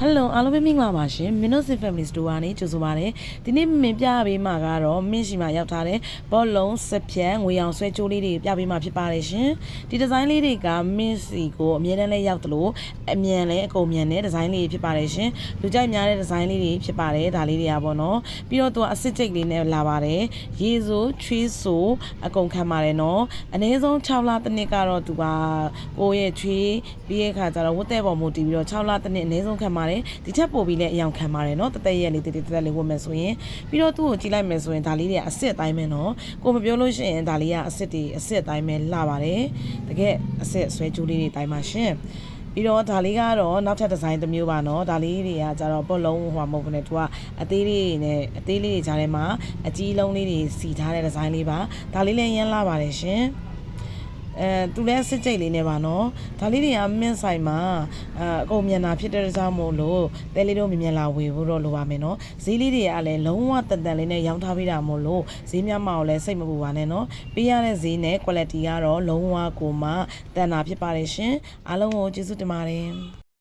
Hello အားလုံးပဲမင်္ဂလာပါရှင် Minnosit Family Store ကနေကြိုဆိုပါရစေဒီနေ့မင်းပြပေးမှာကတော့မင်းရှိမှာရောက်ထားတဲ့ဘောလုံးစက်ဖြန်ငွေအောင်ဆွဲကြိုးလေးတွေပြပေးမှာဖြစ်ပါတယ်ရှင်ဒီဒီဇိုင်းလေးတွေကမင်းစီကိုအမြဲတမ်းလေးရောက်သလိုအမြန်လဲအကုန်မြန်တဲ့ဒီဇိုင်းလေးဖြစ်ပါတယ်ရှင်လူကြိုက်များတဲ့ဒီဇိုင်းလေးတွေဖြစ်ပါတယ်ဒါလေးတွေကပေါ့နော်ပြီးတော့သူကအစစ်ကျိတ်လေးနဲ့လာပါတယ်ရေဆိုချွေးဆိုအကုန်ခံပါတယ်နော်အနည်းဆုံး6လတစ်နှစ်ကတော့သူကကိုယ့်ရဲ့ချွေးပြီးရဲ့ခါကျတော့ဝတ်တဲ့ပေါ်မူတည်ပြီးတော့6လတစ်နှစ်အနည်းဆုံးခံပါတယ်ဒီချက်ပို့ပြီးလဲအယောင်ခံပါတယ်နော်တသက်ရက်လေးတသက်လေးဝတ်မယ်ဆိုရင်ပြီးတော့သူ့ကိုကြည့်လိုက်မယ်ဆိုရင်ဒါလေးတွေကအစစ်အတိုင်းပဲနော်ကိုမပြောလို့ရှိရင်ဒါလေးကအစစ်အတိုင်းပဲလှပါတယ်တကယ်အစစ်ဆွဲကြိုးလေးတွေအတိုင်းပါရှင်ပြီးတော့ဒါလေးကတော့နောက်ထပ်ဒီဇိုင်းတစ်မျိုးပါနော်ဒါလေးတွေကကြတော့ပုတ်လုံးဟိုမဟုတ်ဘူးနဲ့သူကအသေးလေးတွေနဲ့အသေးလေးတွေကြားထဲမှာအကြီးလုံးလေးတွေစီထားတဲ့ဒီဇိုင်းလေးပါဒါလေးလည်းရမ်းလှပါတယ်ရှင်သူလည်းစစ်ကြိတ်လေးနဲ့ပါနော်ဒါလေးတွေကမင်းဆိုင်မှာအကုန်မြန်တာဖြစ်တဲ့ကြောင့်မို့လို့တဲလေးတို့မြန်လာဝေဖို့တော့လိုပါမယ်နော်ဈေးလေးတွေကလည်းလုံးဝတန်လေးနဲ့ရောင်းထားပေးတာမို့လို့ဈေးများမအောင်လဲစိတ်မပူပါနဲ့နော်ပေးရတဲ့ဈေးနဲ့ quality ကတော့လုံးဝကိုမှတန်တာဖြစ်ပါတယ်ရှင်အားလုံးကိုကျေးဇူးတင်ပါတယ်